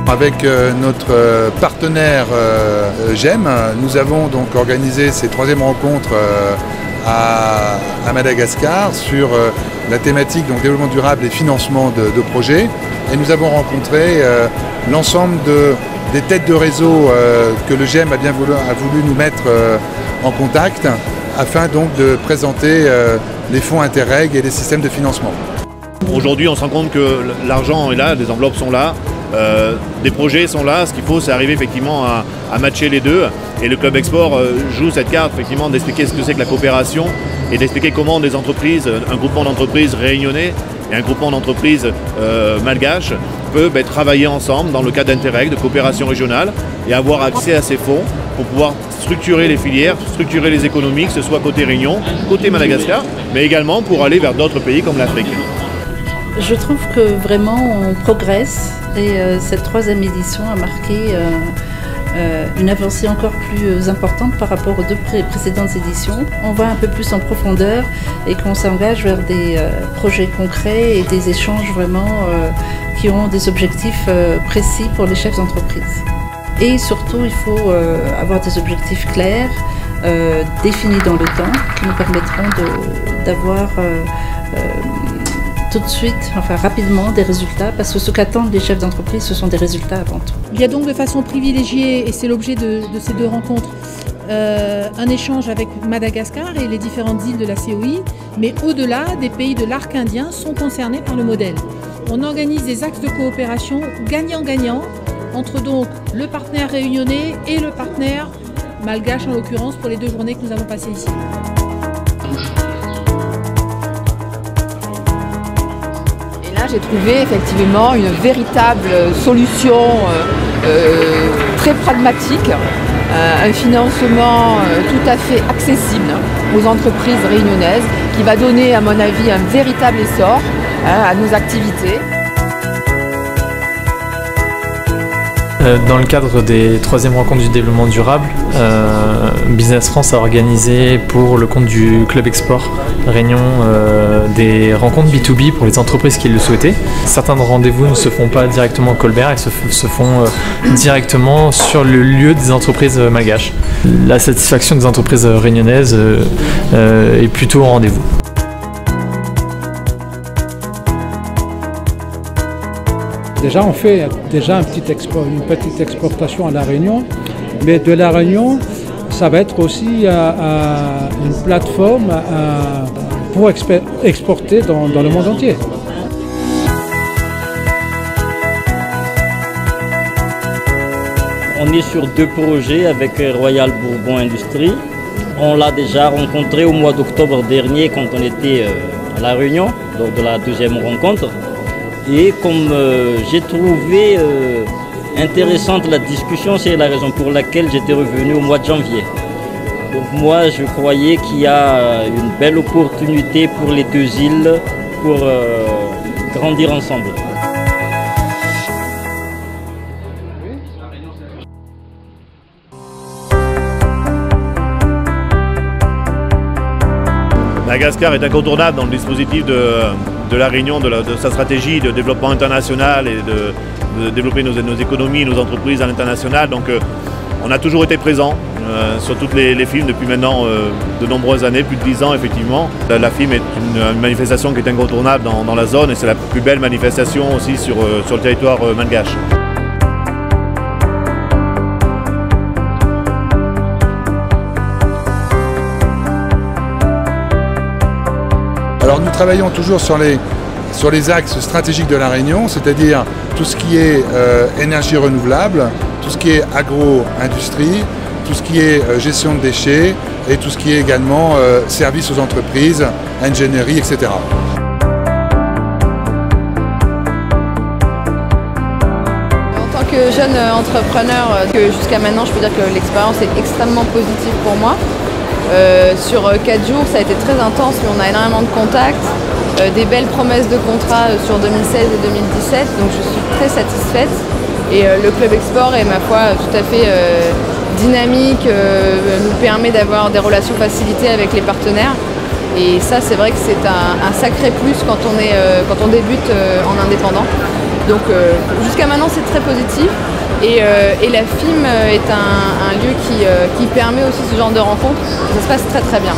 Avec notre partenaire GEM, nous avons donc organisé ces troisièmes rencontres à Madagascar sur la thématique donc développement durable et financement de projets. Et nous avons rencontré l'ensemble des têtes de réseau que le GEM a voulu nous mettre en contact afin donc de présenter les fonds Interreg et les systèmes de financement. Aujourd'hui, on se rend compte que l'argent est là, les enveloppes sont là. Des projets sont là, ce qu'il faut c'est arriver effectivement à matcher les deux et le Club Export joue cette carte effectivement d'expliquer ce que c'est que la coopération et d'expliquer comment des entreprises, un groupement d'entreprises réunionnais et un groupement d'entreprises malgaches peuvent travailler ensemble dans le cadre d'Interreg, de coopération régionale et avoir accès à ces fonds pour pouvoir structurer les filières, structurer les économies, que ce soit côté Réunion, côté Madagascar, mais également pour aller vers d'autres pays comme l'Afrique. Je trouve que vraiment on progresse et cette troisième édition a marqué une avancée encore plus importante par rapport aux deux précédentes éditions. On va un peu plus en profondeur et qu'on s'engage vers des projets concrets et des échanges vraiment qui ont des objectifs précis pour les chefs d'entreprise. Et surtout, il faut avoir des objectifs clairs, définis dans le temps, qui nous permettront d'avoir tout de suite, enfin rapidement, des résultats, parce que ce qu'attendent les chefs d'entreprise, ce sont des résultats avant tout. Il y a donc de façon privilégiée, et c'est l'objet de ces deux rencontres, un échange avec Madagascar et les différentes îles de la COI, mais au-delà, des pays de l'arc indien sont concernés par le modèle. On organise des axes de coopération gagnant-gagnant entre donc le partenaire réunionnais et le partenaire malgache en l'occurrence pour les 2 journées que nous avons passées ici. J'ai trouvé effectivement une véritable solution très pragmatique, un financement tout à fait accessible aux entreprises réunionnaises qui va donner à mon avis un véritable essor à nos activités. Dans le cadre des 3e rencontres du développement durable, Business France a organisé pour le compte du Club Export Réunion des rencontres B2B pour les entreprises qui le souhaitaient. Certains rendez-vous ne se font pas directement au Colbert, ils se font directement sur le lieu des entreprises malgaches. La satisfaction des entreprises réunionnaises est plutôt au rendez-vous. Déjà, on fait une petite exportation à La Réunion, mais de La Réunion, ça va être aussi une plateforme pour exporter dans le monde entier. On est sur 2 projets avec Royal Bourbon Industrie. On l'a déjà rencontré au mois d'octobre dernier quand on était à La Réunion, lors de la 2e rencontre. Et comme j'ai trouvé intéressante la discussion, c'est la raison pour laquelle j'étais revenu au mois de janvier. Donc moi, je croyais qu'il y a une belle opportunité pour les 2 îles pour grandir ensemble. Madagascar est incontournable dans le dispositif de la Réunion, de sa stratégie de développement international et de développer nos économies, nos entreprises à l'international. Donc on a toujours été présent sur toutes les FIM depuis maintenant de nombreuses années, plus de 10 ans effectivement. La FIM est une manifestation qui est incontournable dans la zone et c'est la plus belle manifestation aussi sur le territoire malgache. Alors nous travaillons toujours sur les axes stratégiques de la Réunion, c'est-à-dire tout ce qui est énergie renouvelable, tout ce qui est agro-industrie, tout ce qui est gestion de déchets et tout ce qui est également services aux entreprises, ingénierie, etc. En tant que jeune entrepreneur, jusqu'à maintenant, je peux dire que l'expérience est extrêmement positive pour moi. Sur 4 jours, ça a été très intense, mais on a énormément de contacts. des belles promesses de contrats sur 2016 et 2017, donc je suis très satisfaite. Et le Club Export est, ma foi, tout à fait dynamique, nous permet d'avoir des relations facilitées avec les partenaires. Et ça, c'est vrai que c'est un sacré plus quand on débute en indépendant. Donc jusqu'à maintenant, c'est très positif. Et la FIM est un lieu qui permet aussi ce genre de rencontres. Ça se passe très très bien.